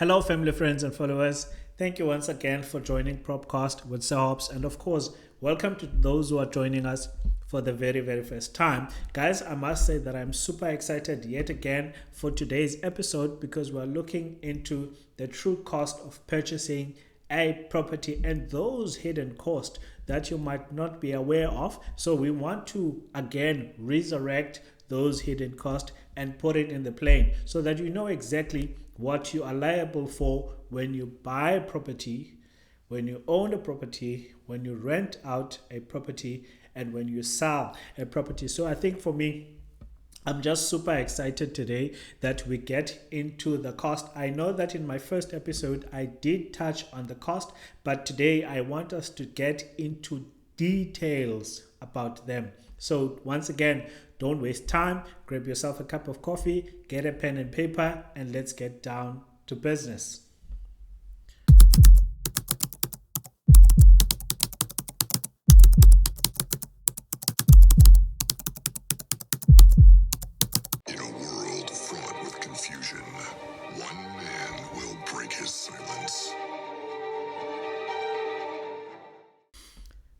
Hello, family, friends, and followers. Thank you once again for joining Propcast with Sir Hobs. And of course, welcome to those who are joining us for the very first time. Guys, I must say that I'm super excited yet again for today's episode because we're looking into the true cost of purchasing a property and those hidden costs that you might not be aware of. So we want to again resurrect those hidden costs and put it in the plane so that you know exactly what you are liable for when you buy a property, when you own a property, when you rent out a property, and when you sell a property. So I think for me, I'm just super excited today that we get into the cost. I know that in my first episode, I did touch on the cost, but today I want us to get into details about them. So once again, don't waste time. Grab yourself a cup of coffee, get a pen and paper, and let's get down to business. In a world fraught with confusion, one man will break his silence.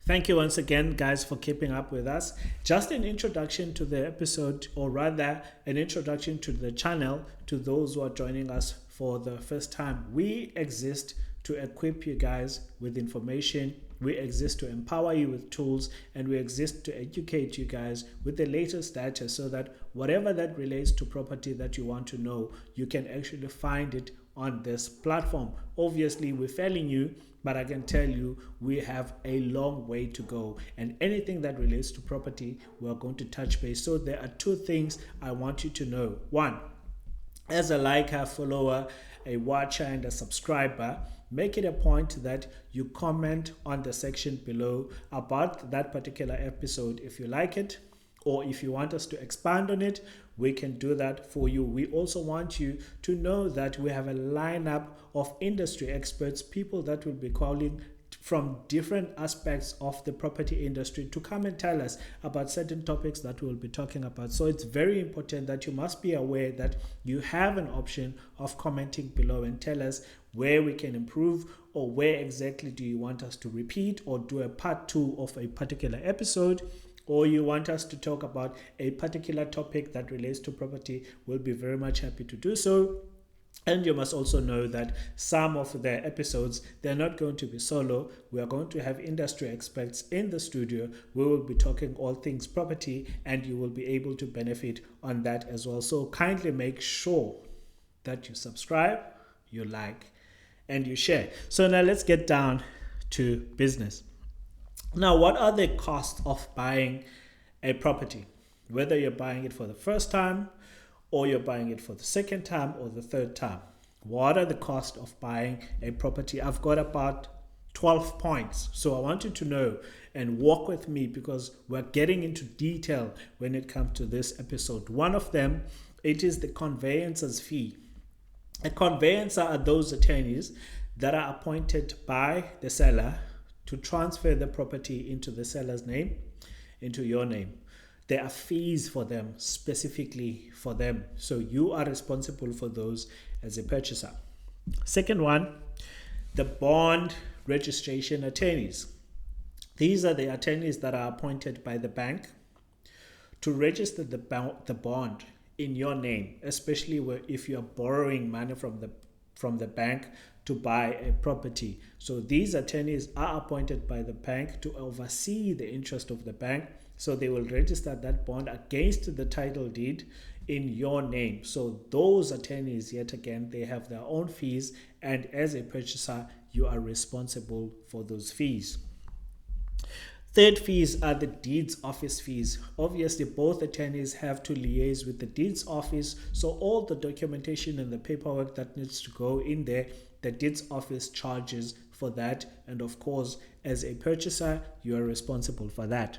Thank you once again, guys, for keeping up with us. Just an introduction to the episode, or rather, an introduction to the channel to those who are joining us for the first time. We exist to equip you guys with information. We exist to empower you with tools, and we exist to educate you guys with the latest data so that whatever that relates to property that you want to know, you can actually find it on this platform. Obviously, we're failing you, but I can tell you we have a long way to go, and anything that relates to property we're going to touch base. So there are two things I want you to know. One, as a liker, follower, a watcher, and a subscriber, make it a point that you comment on the section below about that particular episode if you like it, or if you want us to expand on it, we can do that for you. We also want you to know that we have a lineup of industry experts, people that will be calling from different aspects of the property industry to come and tell us about certain topics that we'll be talking about. So it's very important that you must be aware that you have an option of commenting below and tell us where we can improve, or where exactly do you want us to repeat or do a part 2 of a particular episode, or you want us to talk about a particular topic that relates to property. We'll be very much happy to do so. And you must also know that some of the episodes, they're not going to be solo. We are going to have industry experts in the studio. We will be talking all things property, and you will be able to benefit on that as well. So kindly make sure that you subscribe, you like, and you share. So now let's get down to business. Now, what are the costs of buying a property? Whether you're buying it for the first time, or you're buying it for the second time or the third time. What are the costs of buying a property? I've got about 12 points. So I want you to know and walk with me because we're getting into detail when it comes to this episode. One of them, it is the conveyancer's fee. A conveyancer are those attorneys that are appointed by the seller to transfer the property into the seller's name, into your name. There are fees for them, specifically for them. So you are responsible for those as a purchaser. Second one, the bond registration attorneys. These are the attorneys that are appointed by the bank to register the bond in your name, especially if you are borrowing money from the bank to buy a property. So these attorneys are appointed by the bank to oversee the interest of the bank. So they will register that bond against the title deed in your name. So those attorneys, yet again, they have their own fees, and as a purchaser, you are responsible for those fees. Third fees are the deeds office fees. Obviously, both attorneys have to liaise with the deeds office. So all the documentation and the paperwork that needs to go in there, the deeds office charges for that. And of course, as a purchaser, you are responsible for that.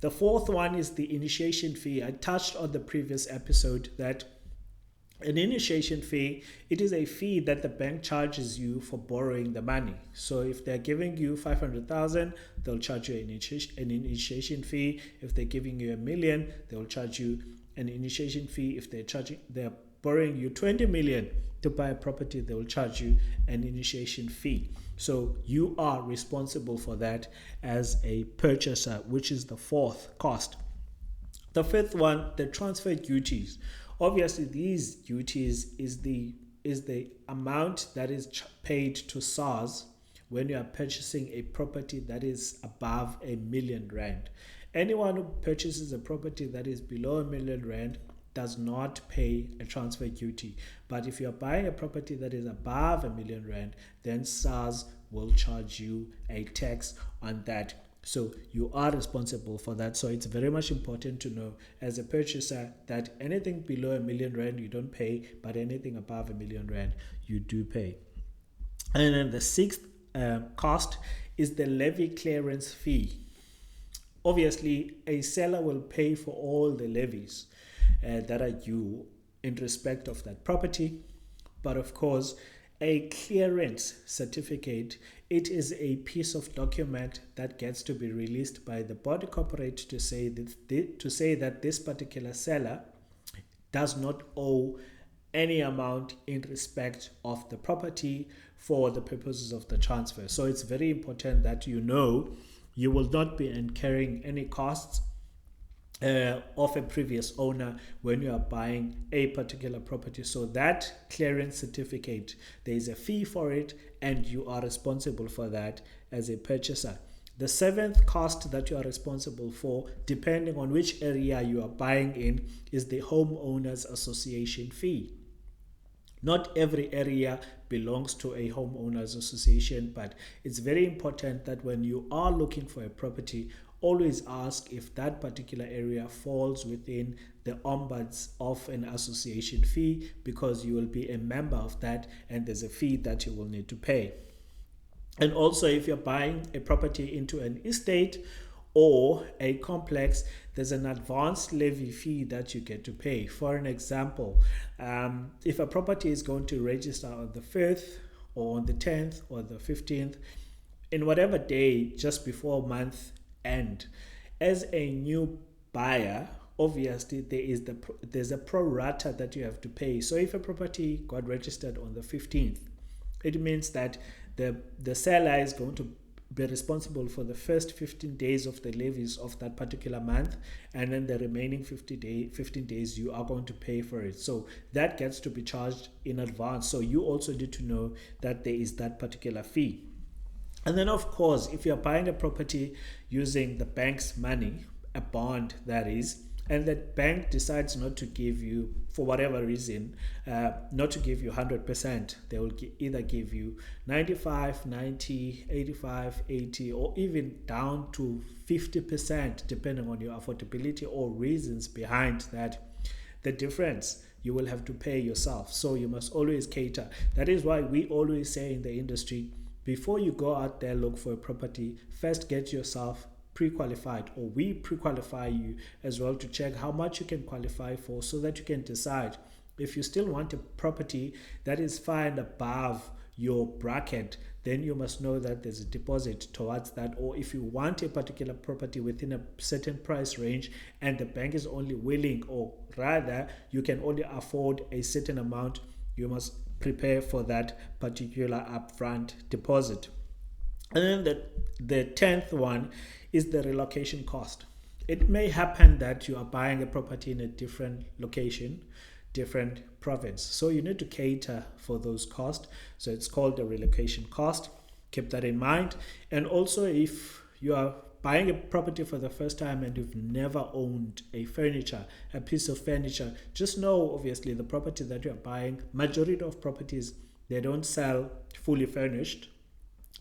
The fourth one is the initiation fee. I touched on the previous episode that an initiation fee, it is a fee that the bank charges you for borrowing the money. So if they're giving you 500,000, they'll charge you an initiation fee. If they're giving you $1 million, they'll charge you an initiation fee. If they're borrowing you 20 million to buy a property, they will charge you an initiation fee. So you are responsible for that as a purchaser, which is the fourth cost. The fifth one, the transfer duties. Obviously, these duties is the amount that is paid to SARS when you are purchasing a property that is above R1,000,000. Anyone who purchases a property that is below R1,000,000 does not pay a transfer duty. But if you are buying a property that is above R1,000,000, then SARS will charge you a tax on that. So you are responsible for that. So it's very much important to know as a purchaser that anything below R1,000,000 you don't pay, but anything above R1,000,000 you do pay. And then the sixth cost is the levy clearance fee. Obviously, a seller will pay for all the levies that are due in respect of that property. But of course, a clearance certificate, it is a piece of document that gets to be released by the body corporate to say that this particular seller does not owe any amount in respect of the property for the purposes of the transfer. So it's very important that you know you will not be incurring any costs of a previous owner when you are buying a particular property. So that clearance certificate, there is a fee for it and you are responsible for that as a purchaser. The seventh cost that you are responsible for, depending on which area you are buying in, is the homeowners association fee. Not every area belongs to a homeowners association, but it's very important that when you are looking for a property, always ask if that particular area falls within the ombuds of an association fee, because you will be a member of that and there's a fee that you will need to pay. And also, if you're buying a property into an estate or a complex, there's an advanced levy fee that you get to pay. For an example, if a property is going to register on the 5th or on the 10th or the 15th, in whatever day just before month end, as a new buyer, obviously there's a pro rata that you have to pay. So if a property got registered on the 15th, it means that the seller is going to be responsible for the first 15 days of the levies of that particular month, and then the remaining 15 days you are going to pay for it. So that gets to be charged in advance. So you also need to know that there is that particular fee. And then of course, if you're buying a property using the bank's money, a bond that is, and the bank decides not to give you, for whatever reason, not to give you 100%, they will either give you 95, 90, 85, 80, or even down to 50%, depending on your affordability or reasons behind that. The difference you will have to pay yourself. So you must always cater. That is why we always say in the industry, before you go out there look for a property, first get yourself pre-qualified, or we pre-qualify you as well to check how much you can qualify for, so that you can decide if you still want a property that is far and above your bracket. Then you must know that there's a deposit towards that. Or if you want a particular property within a certain price range and the bank is only willing, or rather you can only afford a certain amount, you must prepare for that particular upfront deposit. And then the 10th one is the relocation cost. It may happen that you are buying a property in a different location, different province. So you need to cater for those costs. So it's called the relocation cost. Keep that in mind. And also, if you are buying a property for the first time and you've never owned a piece of furniture, just know obviously the property that you're buying, majority of properties, they don't sell fully furnished.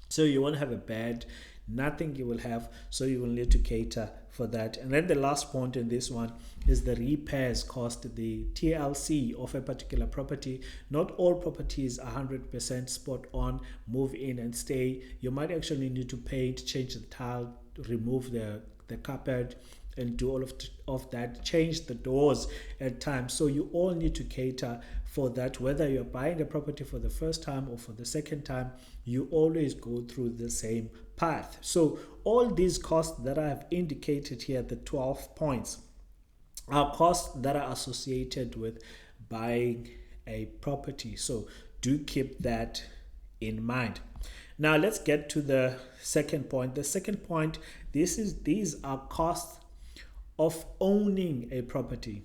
So you won't have a bed, nothing you will have, so you will need to cater for that. And then the last point in this one is the repairs cost, the TLC of a particular property. Not all properties are 100% spot on, move in and stay. You might actually need to paint, change the tile, remove the carpet, and do all of that, change the doors at times. So you all need to cater for that. Whether you're buying a property for the first time or for the second time, you always go through the same path. So all these costs that I have indicated here, the 12 points, are costs that are associated with buying a property. So do keep that in mind. Now let's get to the second point. The second point, these are costs of owning a property.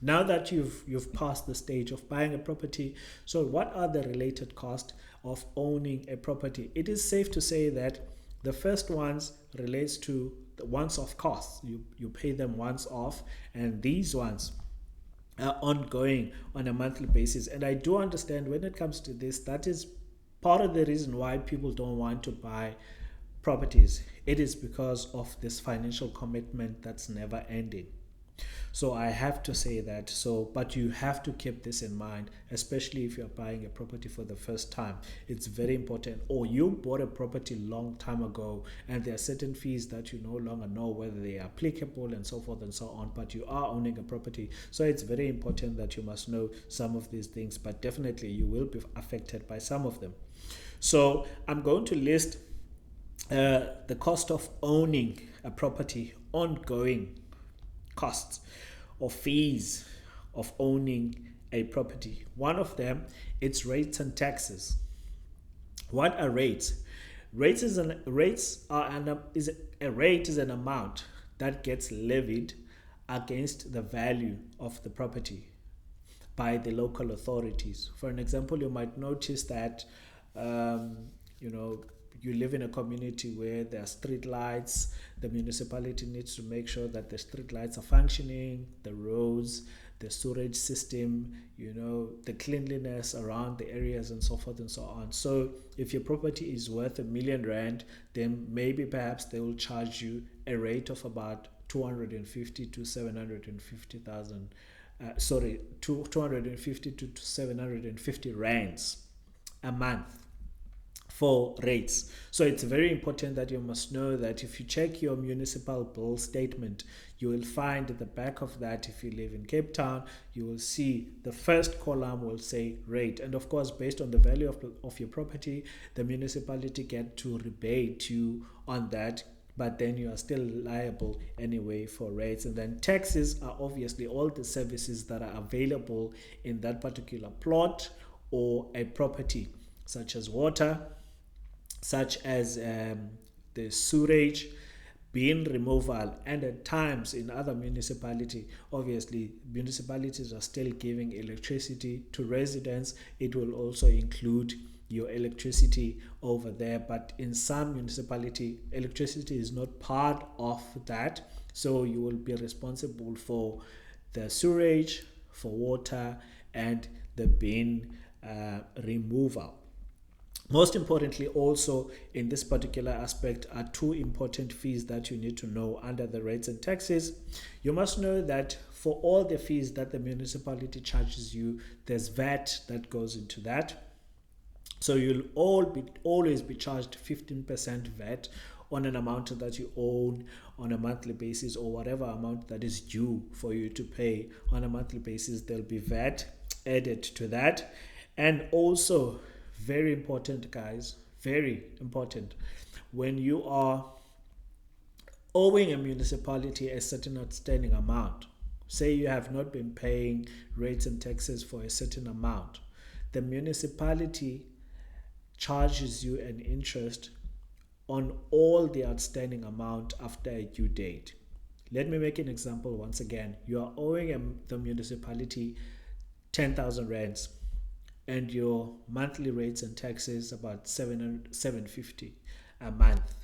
Now that you've passed the stage of buying a property, so what are the related costs of owning a property? It is safe to say that the first ones relates to the once-off costs. You pay them once off, and these ones are ongoing on a monthly basis. And I do understand when it comes to this, that is part of the reason why people don't want to buy properties. It is because of this financial commitment that's never ending. So I have to say that. So, but you have to keep this in mind, especially if you're buying a property for the first time. It's very important. Or you bought a property long time ago, and there are certain fees that you no longer know whether they are applicable, and so forth and so on. But you are owning a property, so it's very important that you must know some of these things. But definitely, you will be affected by some of them. So I'm going to list the cost of owning a property, ongoing costs or fees of owning a property. One of them, it's rates and taxes. What are rates? Rates is an a rate is an amount that gets levied against the value of the property by the local authorities. For an example, you might notice that you know, you live in a community where there are street lights. The municipality needs to make sure that the street lights are functioning, the roads, the sewage system, you know, the cleanliness around the areas, and so forth and so on. So if your property is worth R1,000,000, then maybe perhaps they will charge you a rate of about 250 to 750,000 250 to 750 rands a month for rates. So it's very important that you must know that if you check your municipal bill statement, you will find at the back of that, if you live in Cape Town, you will see the first column will say rate. And of course, based on the value of your property, the municipality get to rebate you on that, but then you are still liable anyway for rates. And then taxes are obviously all the services that are available in that particular plot or a property, such as water, such as the sewage, bin removal, and at times in other municipality, obviously municipalities are still giving electricity to residents. It will also include your electricity over there, but in some municipality, electricity is not part of that. So you will be responsible for the sewage, for water, and the bin removal. Most importantly, also in this particular aspect, are two important fees that you need to know under the rates and taxes. You must know that for all the fees that the municipality charges you, there's VAT that goes into that. So you'll always be charged 15% VAT on an amount that you own on a monthly basis, or whatever amount that is due for you to pay on a monthly basis. There'll be VAT added to that. And also, very important, guys, very important, when you are owing a municipality a certain outstanding amount, say you have not been paying rates and taxes for a certain amount, the municipality charges you an interest on all the outstanding amount after a due date. Let me make an example once again. You are owing the municipality 10,000 rands, and your monthly rates and taxes about 750 a month.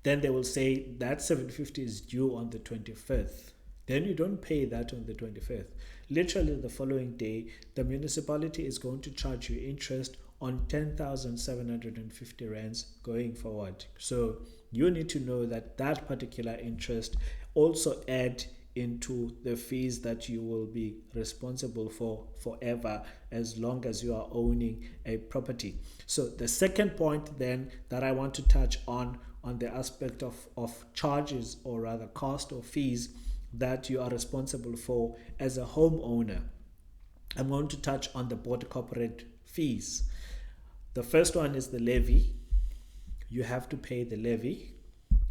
Then they will say that 750 is due on the 25th. Then you don't pay that on the 25th. Literally the following day, the municipality is going to charge you interest on 10,750 rands going forward. So you need to know that that particular interest also add into the fees that you will be responsible for forever, as long as you are owning a property. So the second point then that I want to touch on the aspect of charges, or rather cost or fees that you are responsible for as a homeowner, I'm going to touch on the board corporate fees. The first one is the levy. You have to pay the levy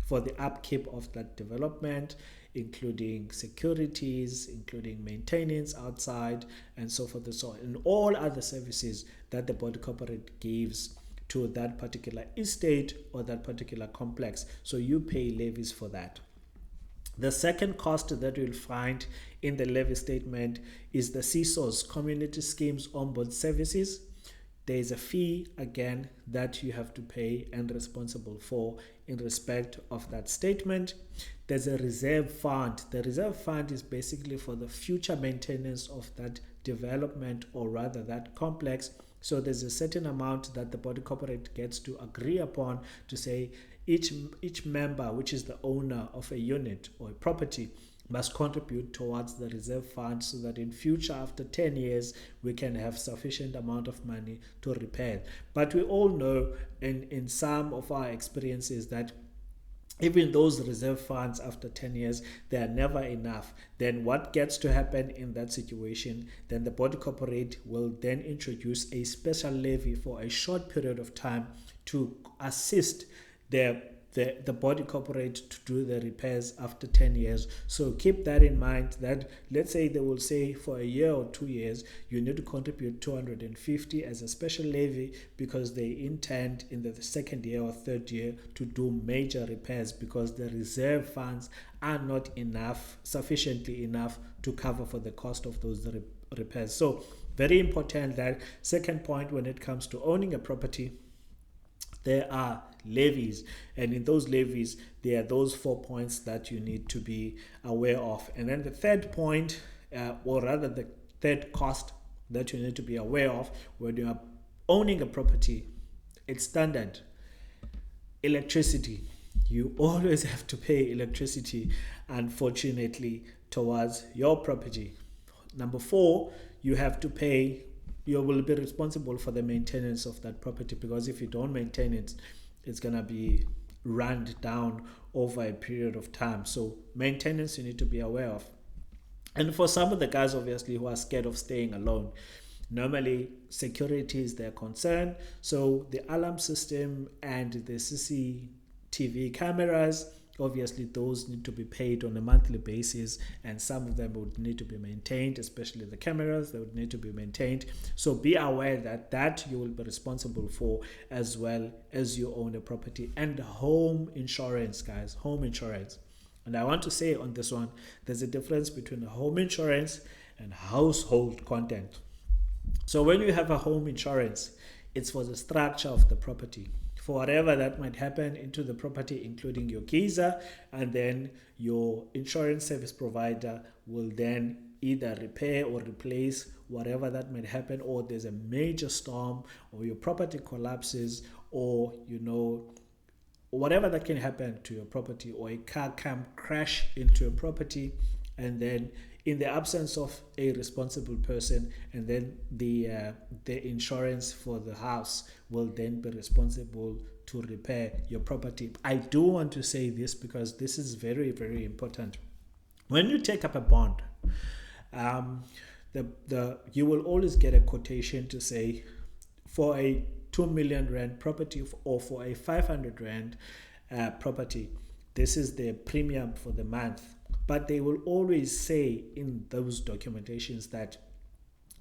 for the upkeep of that development. including securities, including maintenance outside, and so forth and so on, and all other services that the body corporate gives to that particular estate or that particular complex. So you pay levies for that. The second cost that you'll find in the levy statement is the CSOS, Community Schemes Onboard Services. There is a fee, again, that you have to pay and responsible for in respect of that statement. There's a reserve fund. The reserve fund is basically for the future maintenance of that development, or rather that complex. So there's a certain amount that the body corporate gets to agree upon to say each member, which is the owner of a unit or a property, must contribute towards the reserve fund, so that in future, after 10 years, we can have sufficient amount of money to repair. But we all know in some of our experiences that even those reserve funds after 10 years, they are never enough. Then what gets to happen in that situation? Then the body corporate will then introduce a special levy for a short period of time to assist the body corporate to do the repairs after 10 years. So keep that in mind, that let's say they will say for a year or 2 years you need to contribute 250 as a special levy, because they intend in the second year or third year to do major repairs, because the reserve funds are not sufficiently enough to cover for the cost of those repairs. So very important, that second point, when it comes to owning a property, there are levies, and in those levies there are those 4 points that you need to be aware of. And then the third point, or rather the third cost that you need to be aware of when you are owning a property, it's standard electricity. You always have to pay electricity, unfortunately, towards your property. Number 4, you have to pay, you will be responsible for the maintenance of that property, because if you don't maintain it, it's going to be run down over a period of time. So maintenance you need to be aware of. And for some of the guys, obviously, who are scared of staying alone, normally security is their concern. So the alarm system and the CCTV cameras, obviously those need to be paid on a monthly basis, and some of them would need to be maintained, especially the cameras, they would need to be maintained. So be aware that you will be responsible for, as well as you own a property. And home insurance, guys, home insurance. And I want to say on this one, there's a difference between home insurance and household content. So when you have a home insurance, it's for the structure of the property, for whatever that might happen into the property, including your geyser, and then your insurance service provider will then either repair or replace whatever that might happen, or there's a major storm, or your property collapses, or whatever that can happen to your property, or a car can crash into a property, and then in the absence of a responsible person, and then the insurance for the house will then be responsible to repair your property. I do want to say this because this is very, very important. When you take up a bond, you will always get a quotation to say, for a 2 million rand property or for a 500 rand property, this is the premium for the month. But they will always say in those documentations that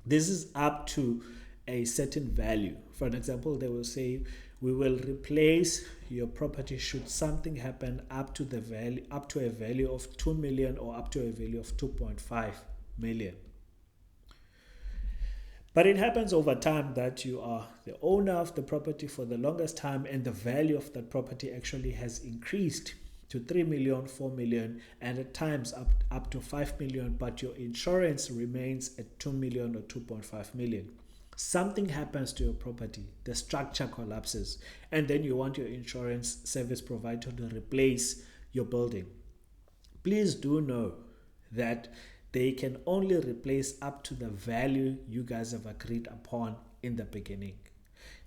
this is up to a certain value. For an example, they will say, we will replace your property should something happen up to a value of 2 million or up to a value of 2.5 million. But it happens over time that you are the owner of the property for the longest time, and the value of that property actually has increased to 3 million, 4 million, and at times up to 5 million, but your insurance remains at 2 million or 2.5 million. Something happens to your property, the structure collapses, and then you want your insurance service provider to replace your building. Please do know that they can only replace up to the value you guys have agreed upon in the beginning.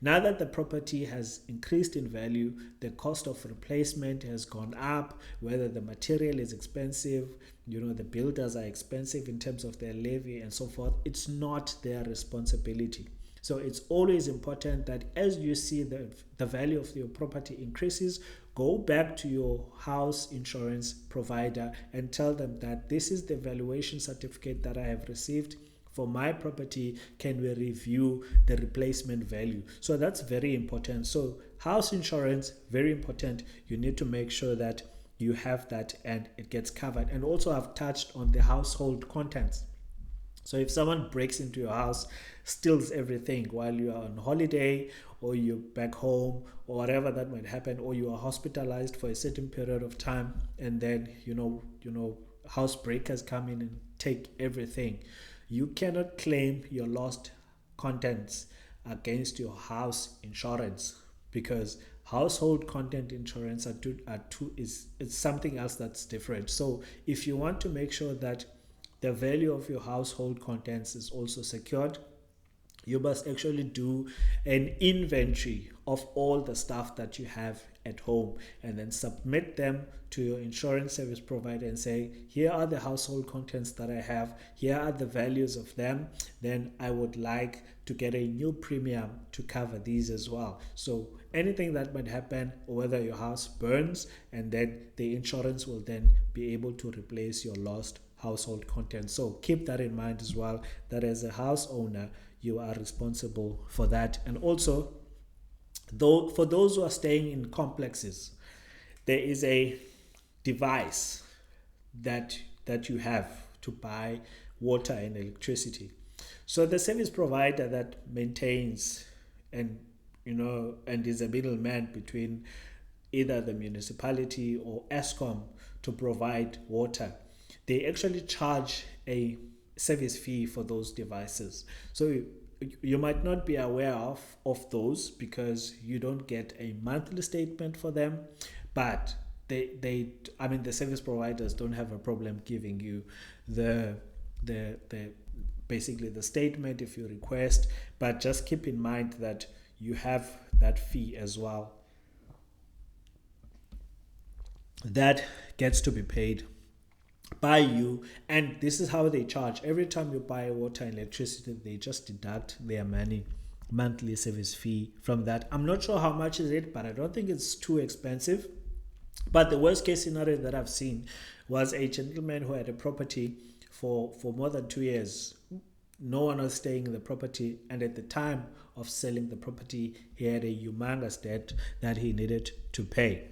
Now that the property has increased in value, the cost of replacement has gone up, whether the material is expensive, the builders are expensive in terms of their levy and so forth, it's not their responsibility. So it's always important that as you see the value of your property increases, go back to your house insurance provider and tell them that this is the valuation certificate that I have received for my property. Can we review the replacement value? So that's very important. So house insurance, very important. You need to make sure that you have that and it gets covered. And also I've touched on the household contents. So if someone breaks into your house, steals everything while you are on holiday or you're back home or whatever that might happen, or you are hospitalized for a certain period of time, and then housebreakers come in and take everything, you cannot claim your lost contents against your house insurance, because household content insurance is something else that's different. So if you want to make sure that the value of your household contents is also secured, you must actually do an inventory of all the stuff that you have at home and then submit them to your insurance service provider and say, here are the household contents that I have, here are the values of them, then I would like to get a new premium to cover these as well. So anything that might happen, or whether your house burns, and then the insurance will then be able to replace your lost household contents. So keep that in mind as well, that as a house owner, you are responsible for that. And also, though, for those who are staying in complexes, there is a device that you have to buy water and electricity. So the service provider that maintains and is a middleman between either the municipality or ESCOM to provide water, they actually charge a service fee for those devices. So you might not be aware of those because you don't get a monthly statement for them, but the service providers don't have a problem giving you the basically the statement if you request, but just keep in mind that you have that fee as well that gets to be paid by you. And this is how they charge. Every time you buy water and electricity, they just deduct their monthly service fee from that. I'm not sure how much is it, but I don't think it's too expensive. But the worst case scenario that I've seen was a gentleman who had a property for more than 2 years. No one was staying in the property, and at the time of selling the property, he had a humongous debt that he needed to pay.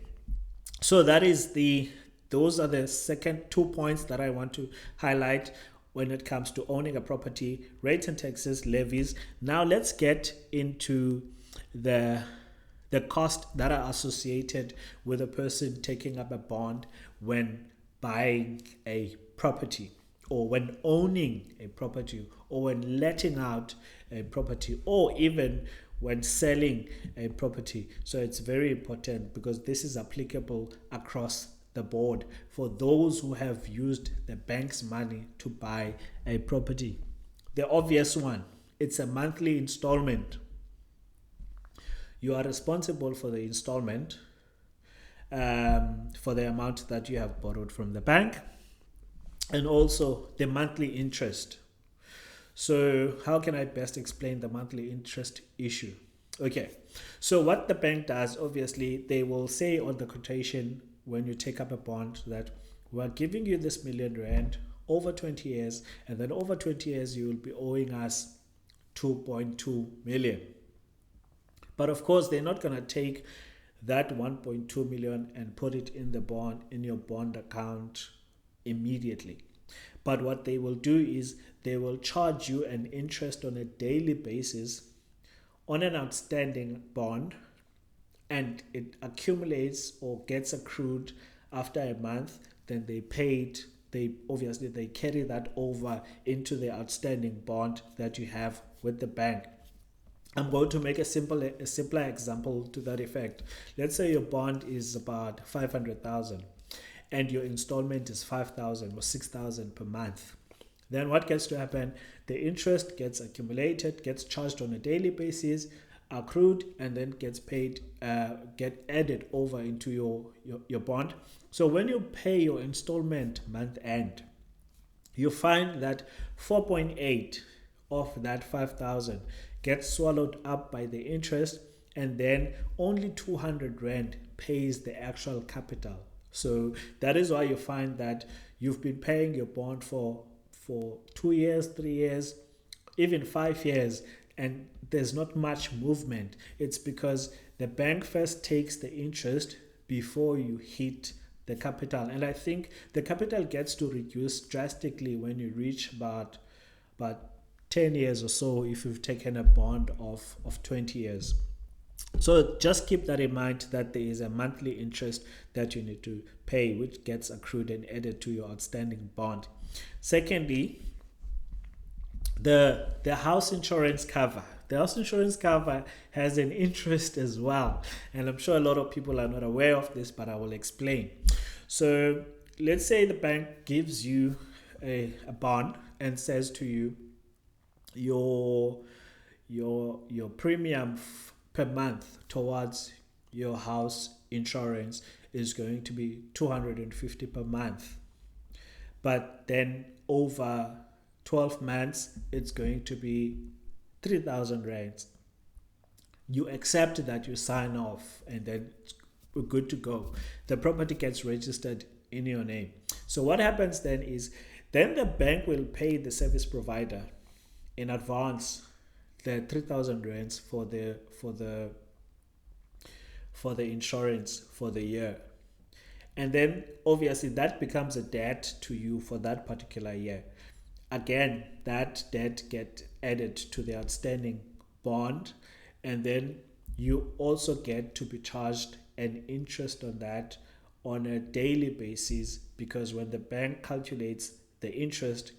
So those are the second 2 points that I want to highlight when it comes to owning a property: rates and taxes, levies. Now let's get into the cost that are associated with a person taking up a bond when buying a property, or when owning a property, or when letting out a property, or even when selling a property. So it's very important because this is applicable across the board for those who have used the bank's money to buy a property. The obvious one, it's a monthly installment. You are responsible for the installment for the amount that you have borrowed from the bank, and also the monthly interest. So how can I best explain the monthly interest issue? Okay, so what the bank does, obviously, they will say on the quotation when you take up a bond that we're giving you this R1,000,000 over 20 years, and then over 20 years you will be owing us 2.2 million. But of course, they're not going to take that 1.2 million and put it in the bond, in your bond account immediately. But what they will do is they will charge you an interest on a daily basis on an outstanding bond, and it accumulates or gets accrued after a month. Then they carry that over into the outstanding bond that you have with the bank. I'm going to make a simpler example to that effect. Let's say your bond is about 500,000 and your installment is 5,000 or 6,000 per month. Then what gets to happen? The interest gets accumulated, gets charged on a daily basis, accrued, and then gets paid, get added over into your bond. So when you pay your installment month end, you find that 4.8 of that 5,000 gets swallowed up by the interest, and then only 200 Rand pays the actual capital. So that is why you find that you've been paying your bond for 2 years, 3 years, even 5 years, and there's not much movement. It's because the bank first takes the interest before you hit the capital. And I think the capital gets to reduce drastically when you reach about 10 years or so if you've taken a bond of 20 years. So just keep that in mind, that there is a monthly interest that you need to pay, which gets accrued and added to your outstanding bond. Secondly, the house insurance cover. The house insurance cover has an interest as well, and I'm sure a lot of people are not aware of this, but I will explain. So let's say the bank gives you a bond and says to you, your premium per month towards your house insurance is going to be 250 per month, but then over 12 months it's going to be 3,000 rands. You accept that, you sign off, and then we're good to go. The property gets registered in your name. So what happens then is, then the bank will pay the service provider in advance the 3,000 rands for the insurance for the year, and then obviously that becomes a debt to you for that particular year. Again, that debt get added to the outstanding bond, and then you also get to be charged an interest on that on a daily basis, because when the bank calculates the interest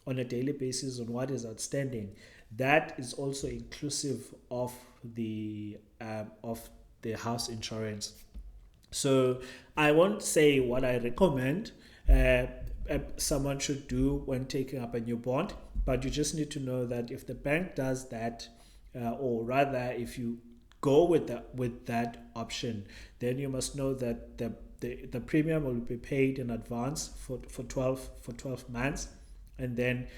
on a daily basis on what is outstanding, that is also inclusive of the house insurance. So I won't say what I recommend someone should do when taking up a new bond, but you just need to know that if the bank does that, or rather if you go with that option, then you must know that the premium will be paid in advance for 12 months, and then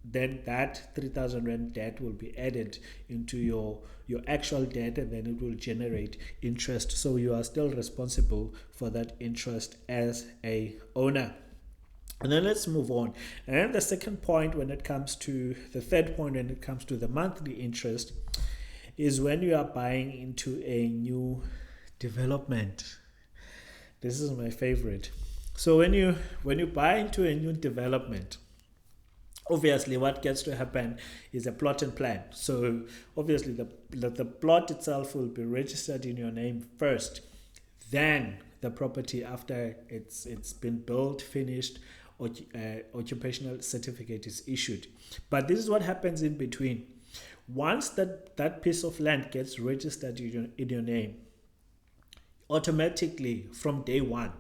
that 3,000 rand debt will be added into your actual debt, and then it will generate interest. So you are still responsible for that interest as a owner. And then let's move on. And then the third point when it comes to the monthly interest is when you are buying into a new development. This is my favorite. So when you buy into a new development, obviously what gets to happen is a plot and plan. So obviously the plot itself will be registered in your name first, then the property after it's been built, finished, occupational certificate is issued. But this is what happens in between. Once that piece of land gets registered in your name, automatically from day one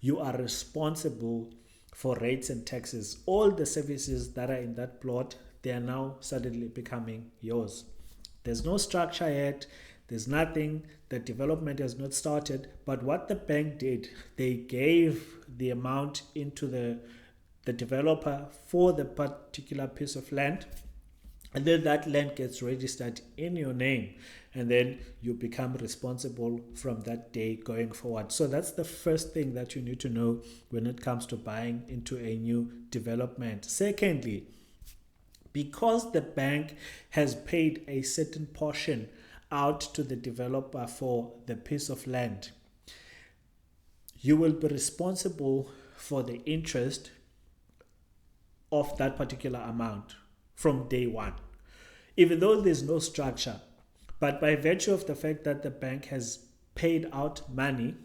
you are responsible for rates and taxes. All the services that are in that plot, they are now suddenly becoming yours. There's no structure yet, there's nothing, the development has not started, but what the bank did, they gave the amount into the developer for the particular piece of land, and then that land gets registered in your name, and then you become responsible from that day going forward. So that's the first thing that you need to know when it comes to buying into a new development. Secondly, because the bank has paid a certain portion out to the developer for the piece of land, you will be responsible for the interest of that particular amount from day one, even though there's no structure. But by virtue of the fact that the bank has paid out money,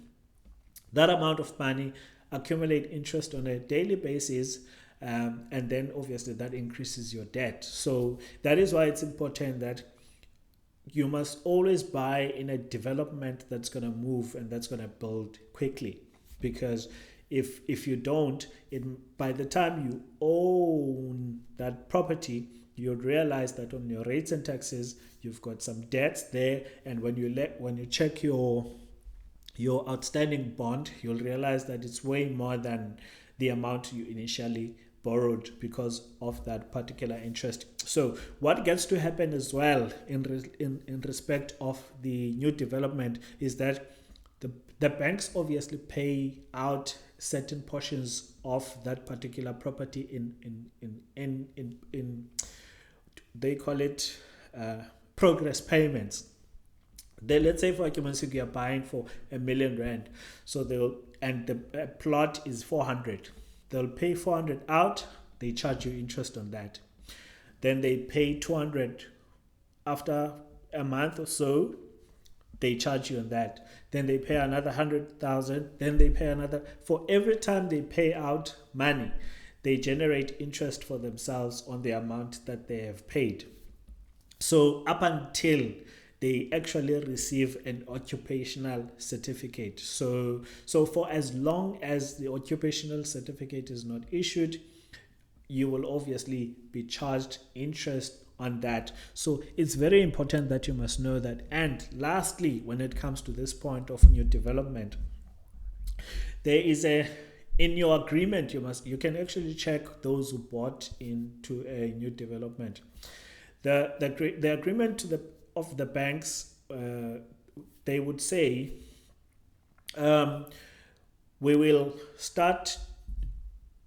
that amount of money accumulate interest on a daily basis, and then obviously that increases your debt. So that is why it's important that you must always buy in a development that's going to move and that's going to build quickly, because if you don't, by the time you own that property, you'll realize that on your rates and taxes you've got some debts there, and when you check your outstanding bond, you'll realize that it's way more than the amount you initially borrowed because of that particular interest. So what gets to happen as well in respect of the new development is that the banks obviously pay out certain portions of that particular property in they call it progress payments. They, let's say for argument's sake, you are buying for R1,000,000, so they'll, and the plot is 400. They'll pay 400 out. They charge you interest on that. Then they pay 200 after a month or so. They charge you on that. Then they pay another 100,000. Then they pay another. For every time they pay out money, they generate interest for themselves on the amount that they have paid. So up until they actually receive an occupational certificate. So for as long as the occupational certificate is not issued, you will obviously be charged interest on that. So it's very important that you must know that. And lastly, when it comes to this point of new development, there is in your agreement, you can actually check those who bought into a new development. The agreement of the banks, they would say,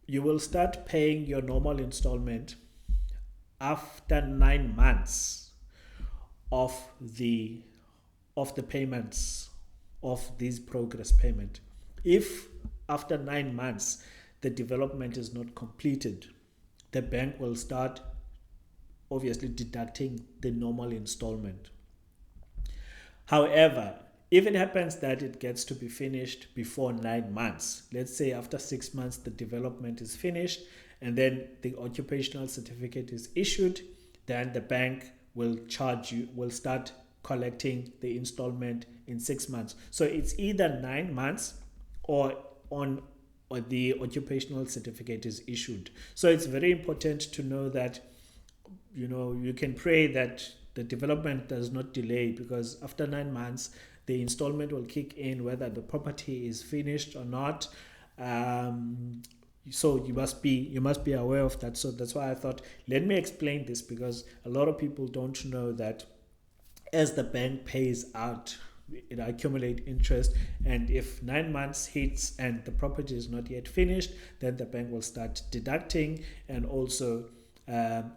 you will start paying your normal installment after 9 months of the payments of these progress payment. If after 9 months the development is not completed, the bank will start obviously deducting the normal installment. However, if it happens that it gets to be finished before 9 months, let's say after 6 months the development is finished and then the occupational certificate is issued, then the bank will start collecting the installment in 6 months. So it's either 9 months or the occupational certificate is issued. So it's very important to know that, you can pray that the development does not delay, because after 9 months the installment will kick in whether the property is finished or not. So you must be aware of that. So that's why I thought, let me explain this, because a lot of people don't know that as the bank pays out, it accumulates interest, and if 9 months hits and the property is not yet finished, then the bank will start deducting. And also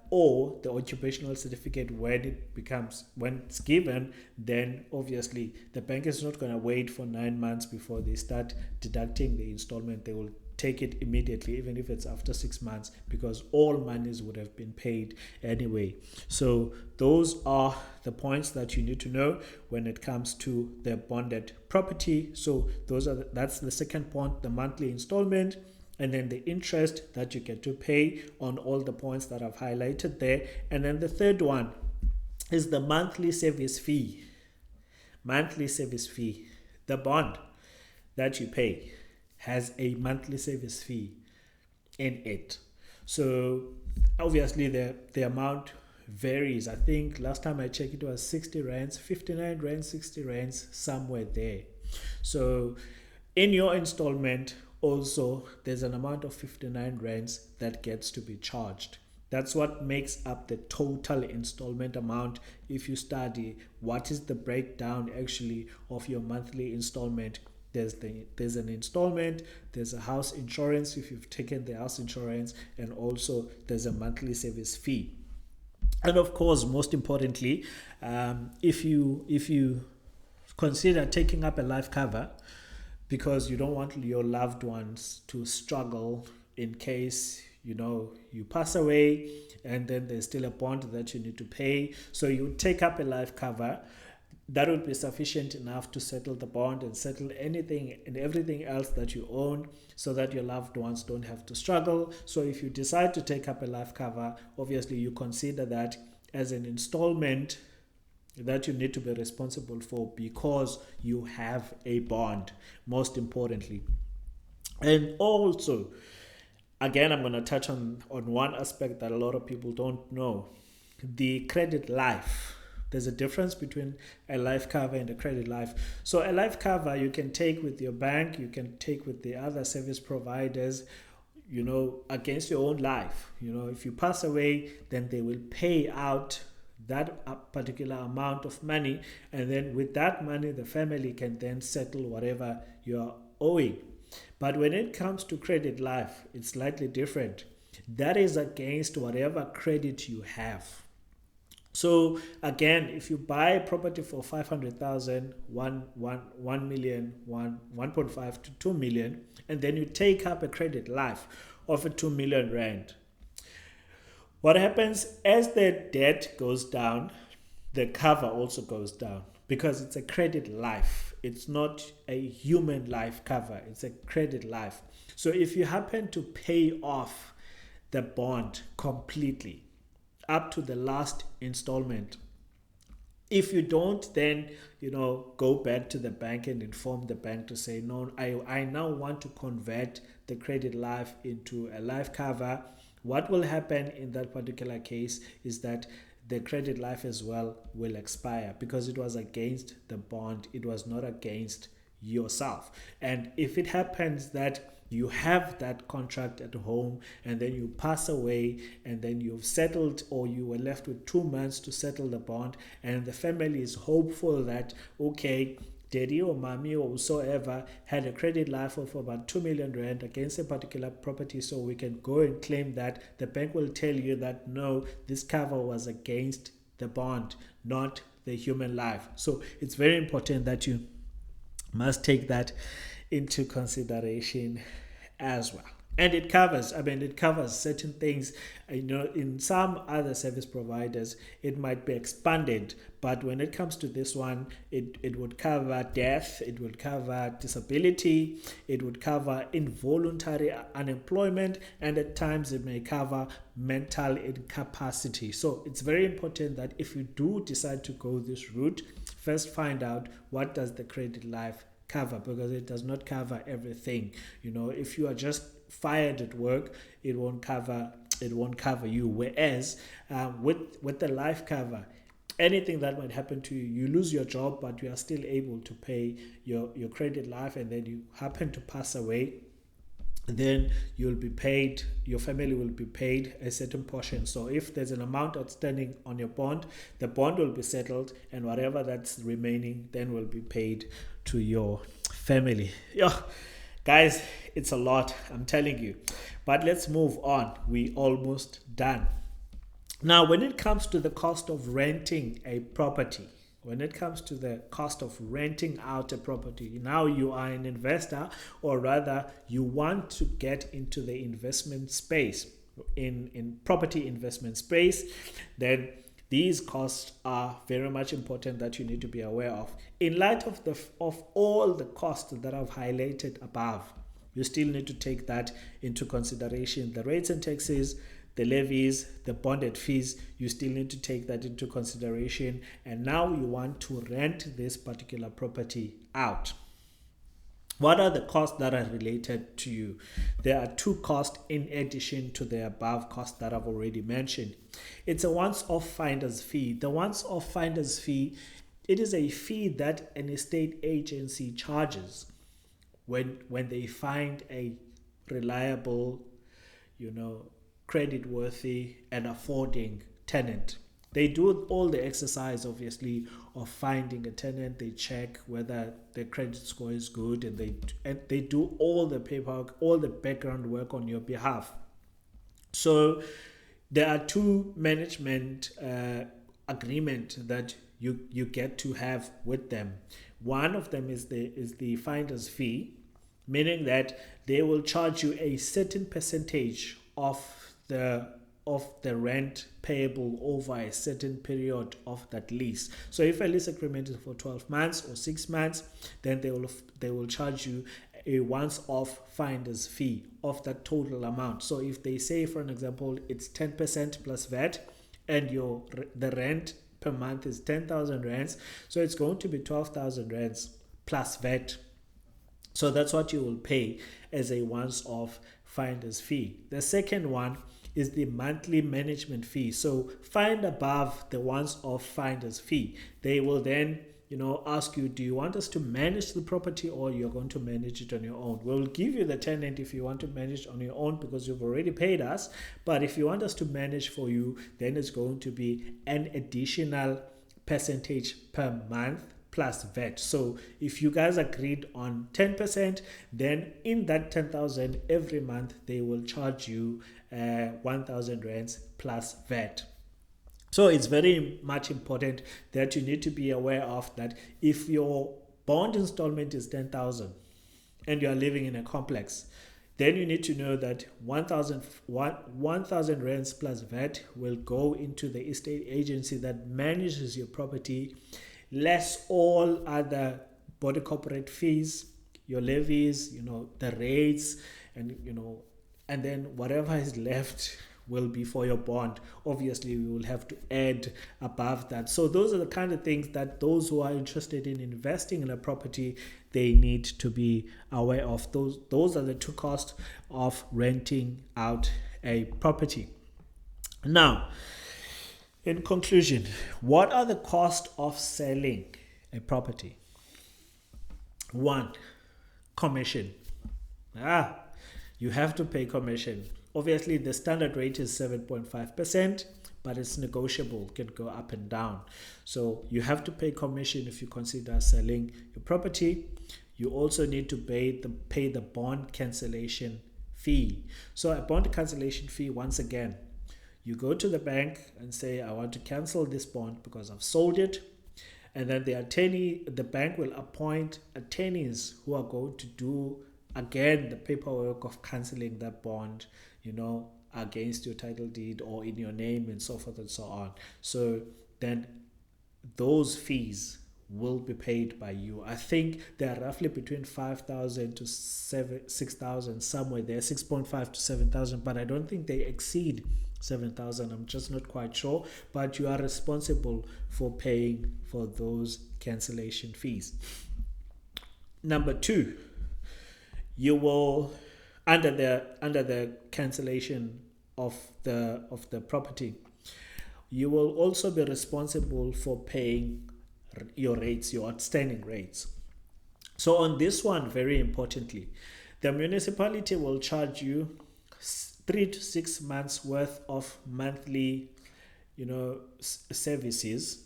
or the occupational certificate, when it's given, then obviously the bank is not going to wait for 9 months before they start deducting the installment. They will take it immediately, even if it's after 6 months, because all monies would have been paid anyway. So those are the points that you need to know when it comes to the bonded property. So that's the second point, the monthly installment, and then the interest that you get to pay on all the points that I've highlighted there. And then the third one is the monthly service fee. Monthly service fee. The bond that you pay has a monthly service fee in it. So obviously the amount varies. I think last time I checked it was 60 rands, 59 rands, 60 rands, somewhere there. So in your installment also there's an amount of 59 rands that gets to be charged. That's what makes up the total installment amount. If you study what is the breakdown actually of your monthly installment, there's an installment, there's a house insurance if you've taken the house insurance, and also there's a monthly service fee. And of course, most importantly, if you consider taking up a life cover, because you don't want your loved ones to struggle in case you pass away and then there's still a bond that you need to pay. So you take up a life cover that would be sufficient enough to settle the bond and settle anything and everything else that you own, so that your loved ones don't have to struggle. So if you decide to take up a life cover, obviously you consider that as an installment that you need to be responsible for, because you have a bond, most importantly. And also, again, I'm going to touch on one aspect that a lot of people don't know: the credit life. There's a difference between a life cover and a credit life. So a life cover you can take with your bank, you can take with the other service providers. against your own life. If you pass away, then they will pay out that particular amount of money, and then with that money the family can then settle whatever you're owing. But when it comes to credit life, it's slightly different. That is against whatever credit you have. So again, if you buy property for 500,000, 1 million, 1.5 to 2 million, and then you take up a credit life of a 2 million rand, what happens as the debt goes down, the cover also goes down, because it's a credit life. It's not a human life cover, it's a credit life. So if you happen to pay off the bond completely up to the last installment, if you don't, then go back to the bank and inform the bank to say, no, I now want to convert the credit life into a life cover. What will happen in that particular case is that the credit life as well will expire, because it was against the bond, it was not against yourself. And if it happens that you have that contract at home and then you pass away and then you've settled, or you were left with 2 months to settle the bond, and the family is hopeful that, okay, daddy or mommy or whosoever had a credit life of about 2 million rand against a particular property, so we can go and claim that, the bank will tell you that no, this cover was against the bond, not the human life. So it's very important that you must take that into consideration as well. And it covers certain things. In some other service providers it might be expanded, but when it comes to this one, it would cover death, it would cover disability, it would cover involuntary unemployment, and at times it may cover mental incapacity. So it's very important that if you do decide to go this route, first find out what does the credit life cover, because it does not cover everything. If you are just fired at work, it won't cover you. Whereas with the life cover, anything that might happen to you, you lose your job but you are still able to pay your credit life, and then you happen to pass away, then you'll be paid, your family will be paid a certain portion. So if there's an amount outstanding on your bond, the bond will be settled, and whatever that's remaining then will be paid to your family. Guys, it's a lot, I'm telling you, but let's move on. We almost done. Now, when it comes to the cost of renting a property, when it comes to the cost of renting out a property, now you are an investor, or rather you want to get into the investment space, in property investment space, then these costs are very much important that you need to be aware of. In light of all the costs that I've highlighted above, you still need to take that into consideration. The rates and taxes, the levies, the bonded fees, you still need to take that into consideration. And now you want to rent this particular property out. What are the costs that are related to you? There are 2 costs in addition to the above costs that I've already mentioned. It's a once-off finder's fee. The once-off finder's fee, it is a fee that an estate agency charges when they find a reliable, credit-worthy and affording tenant. They do all the exercise, obviously, of finding a tenant. They check whether their credit score is good, and they do all the paperwork, all the background work on your behalf. So there are 2 management agreement that you get to have with them. One of them is the finder's fee, meaning that they will charge you a certain percentage of the rent payable over a certain period of that lease. So if a lease agreement is for 12 months or 6 months, then they will charge you a once-off finder's fee of that total amount. So if they say, for an example, it's 10% plus VAT, and the rent per month is 10,000 rands, so it's going to be 12,000 rands plus VAT. So that's what you will pay as a once-off finder's fee. The second one is the monthly management fee. So find above the once-off finder's fee. They will then ask you, do you want us to manage the property or you're going to manage it on your own? We'll give you the tenant if you want to manage on your own because you've already paid us. But if you want us to manage for you, then it's going to be an additional percentage per month plus VAT. So if you guys agreed on 10%, then in that 10,000 every month, they will charge you 1,000 rands plus VAT. So it's very much important that you need to be aware of that. If your bond installment is 10,000 and you are living in a complex, then you need to know that 1,000 rands plus VAT will go into the estate agency that manages your property, less all other body corporate fees, your levies, the rates, and and then whatever is left will be for your bond. Obviously, we will have to add above that. So those are the kind of things that those who are interested in investing in a property, they need to be aware of. Those are the two costs of renting out a property. Now, in conclusion, what are the costs of selling a property? 1, commission. You have to pay commission. Obviously, the standard rate is 7.5%, but it's negotiable, can go up and down. So you have to pay commission if you consider selling your property. You also need to pay the bond cancellation fee. So a bond cancellation fee, once again, you go to the bank and say, I want to cancel this bond because I've sold it. And then the bank will appoint attorneys who are going to do, again, the paperwork of cancelling that bond, against your title deed or in your name and so forth and so on. So then those fees will be paid by you. I think they're roughly between 5,000 to 6,000, somewhere there, 6.5 to 7,000, but I don't think they exceed 7,000. I'm just not quite sure, but you are responsible for paying for those cancellation fees. Number 2, you will, under the cancellation of the property, you will also be responsible for paying your rates, your outstanding rates. So on this one, very importantly, the municipality will charge you 3 to 6 months worth of monthly services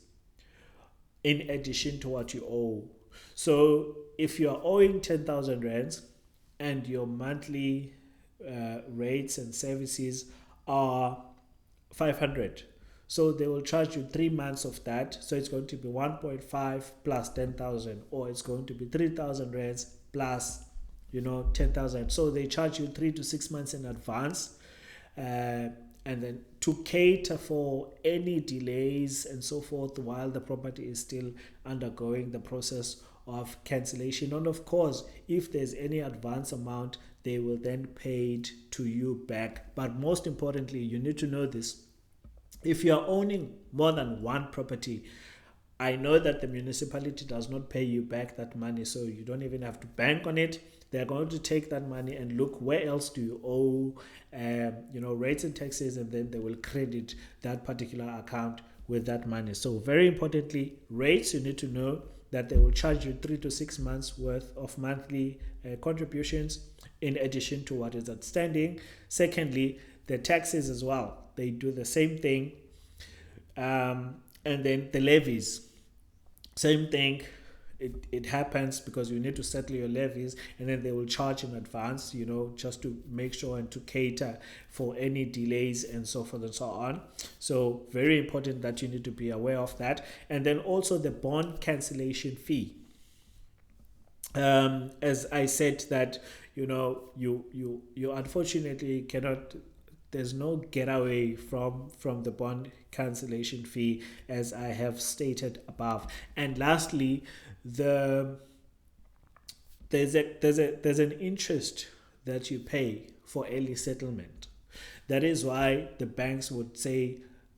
in addition to what you owe. So if you are owing 10,000 rands and your monthly rates and services are 500, so they will charge you 3 months of that. So it's going to be 1.5 plus 10,000, or it's going to be 3,000 rands plus 10,000. So they charge you 3 to 6 months in advance, and then to cater for any delays and so forth while the property is still undergoing the process of cancellation. And of course, if there's any advance amount, they will then pay it to you back. But most importantly, you need to know this: if you are owning more than one property, I know that the municipality does not pay you back that money, so you don't even have to bank on it. They're going to take that money and look where else do you owe, rates and taxes, and then they will credit that particular account with that money. So very importantly, rates, you need to know that they will charge you 3 to 6 months worth of monthly contributions in addition to what is outstanding. Secondly, the taxes as well, they do the same thing. And then the levies, same thing. It happens because you need to settle your levies, and then they will charge in advance, just to make sure and to cater for any delays and so forth and so on. So very important that you need to be aware of that. And then also the bond cancellation fee. As I said that, you unfortunately cannot, there's no getaway from the bond cancellation fee, as I have stated above. And lastly, there's an interest that you pay for early settlement. That is why the banks would say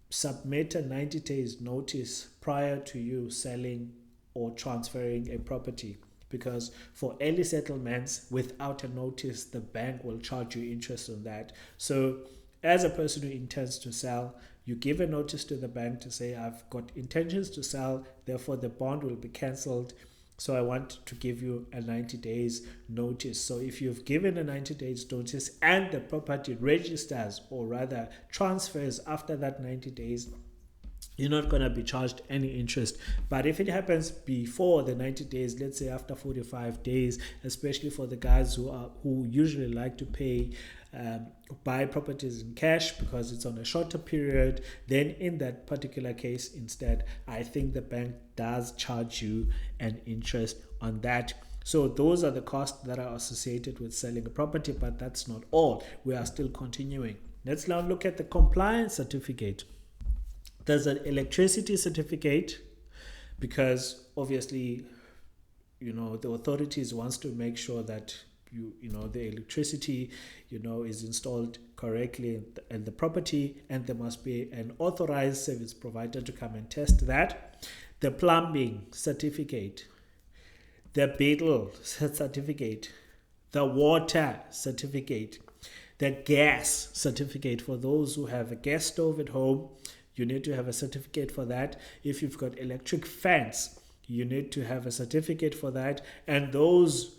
submit a 90 days notice prior to you selling or transferring a property, because for early settlements without a notice, the bank will charge you interest on that. So as a person who intends to sell, You give a notice to the bank to say, I've got intentions to sell, therefore the bond will be cancelled. So I want to give you a 90 days notice. So if you've given a 90 days notice and the property registers, or rather transfers after that 90 days, you're not going to be charged any interest. But if it happens before the 90 days, let's say after 45 days, especially for the guys who usually like to buy properties in cash because it's on a shorter period, then in that particular case, instead, I think the bank does charge you an interest on that. So those are the costs that are associated with selling a property, but that's not all. We are still continuing. Let's now look at the compliance certificate. There's an electricity certificate because obviously, the authorities wants to make sure that the electricity, is installed correctly in the property, and there must be an authorized service provider to come and test that. The plumbing certificate, the payable certificate, the water certificate, the gas certificate for those who have a gas stove at home. You need to have a certificate for that. If you've got electric fans, you need to have a certificate for that. And those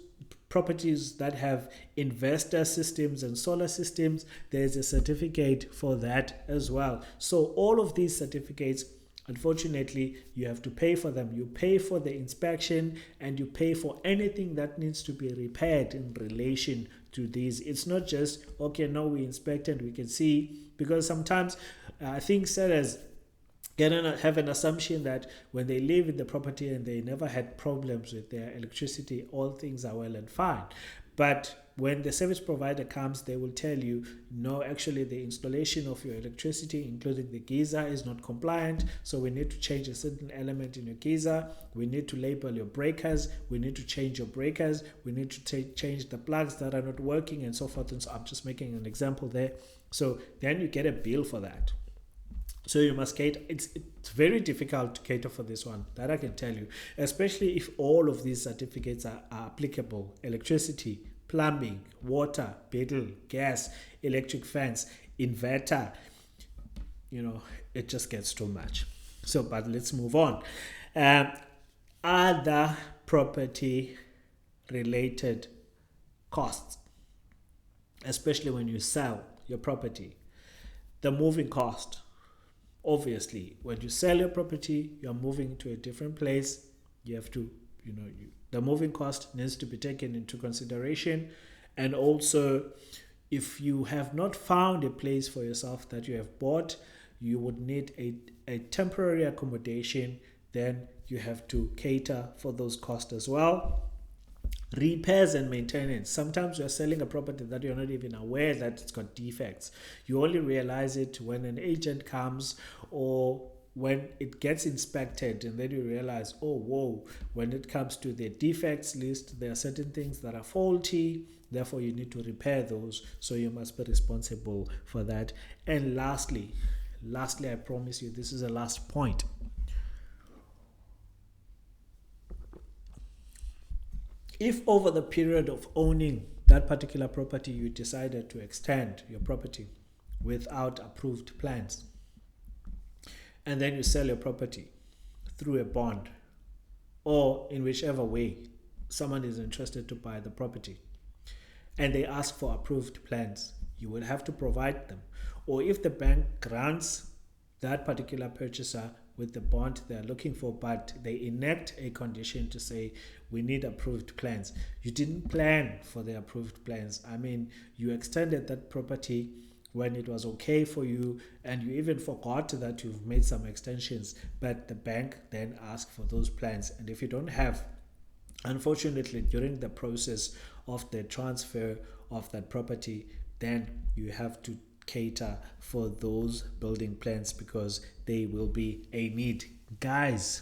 properties that have investor systems and solar systems, there's a certificate for that as well. So all of these certificates, unfortunately, you have to pay for them. You pay for the inspection and you pay for anything that needs to be repaired in relation to these. It's not just, okay, no, we inspect and we can see, because sometimes I think sellers have an assumption that when they live in the property and they never had problems with their electricity, all things are well and fine. But when the service provider comes, they will tell you, no, actually the installation of your electricity, including the geyser, is not compliant. So we need to change a certain element in your geyser. We need to label your breakers. We need to change your breakers. We need to change the plugs that are not working, and so forth. And so I'm just making an example there. So then you get a bill for that. So you must cater. It's very difficult to cater for this one, that I can tell you, especially if all of these certificates are applicable: electricity, plumbing, water, payable, gas, electric fans, inverter. It just gets too much. So, but let's move on. Other property related costs, especially when you sell your property. The moving cost. Obviously, when you sell your property, you're moving to a different place. You have to, the moving cost needs to be taken into consideration. And also, if you have not found a place for yourself that you have bought, you would need a temporary accommodation. Then you have to cater for those costs as well. Repairs and maintenance. Sometimes you're selling a property that you're not even aware that it's got defects. You only realize it when an agent comes or when it gets inspected, and then you realize, oh, whoa, when it comes to the defects list, there are certain things that are faulty. Therefore, you need to repair those. So you must be responsible for that. And lastly, I promise you, this is the last point. If over the period of owning that particular property, you decided to extend your property without approved plans, and then you sell your property through a bond, or in whichever way someone is interested to buy the property, and they ask for approved plans, you will have to provide them. Or if the bank grants that particular purchaser with the bond they're looking for, but they enact a condition to say, we need approved plans. You didn't plan for the approved plans. I mean, you extended that property when it was okay for you, and you even forgot that you've made some extensions, but the bank then asks for those plans. And if you don't have, unfortunately, during the process of the transfer of that property, then you have to cater for those building plans because they will be a need. Guys,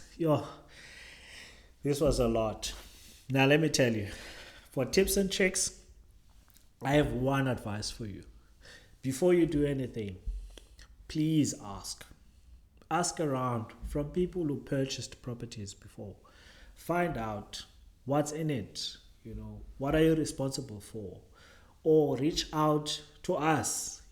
this was a lot. Now let me tell you, for tips and tricks, I have one advice for you. Before you do anything, please ask around from people who purchased properties before. Find out what's in it, what are you responsible for, or reach out to us,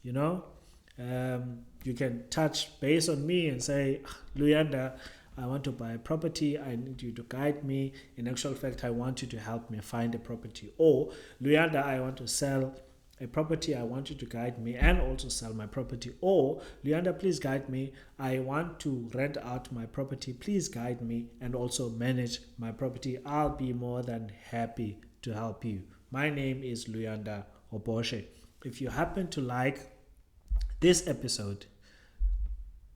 You can touch base on me and say, Luyanda, I want to buy a property. I need you to guide me. In actual fact, I want you to help me find a property. Or, Luyanda, I want to sell a property. I want you to guide me and also sell my property. Or, Luyanda, please guide me. I want to rent out my property. Please guide me and also manage my property. I'll be more than happy to help you. My name is Luyanda Oboshe. If you happen to like this episode,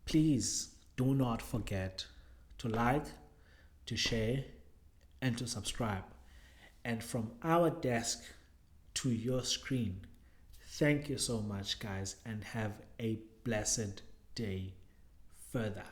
please do not forget to like, to share, and to subscribe. And from our desk to your screen, thank you so much, guys, and have a blessed day further.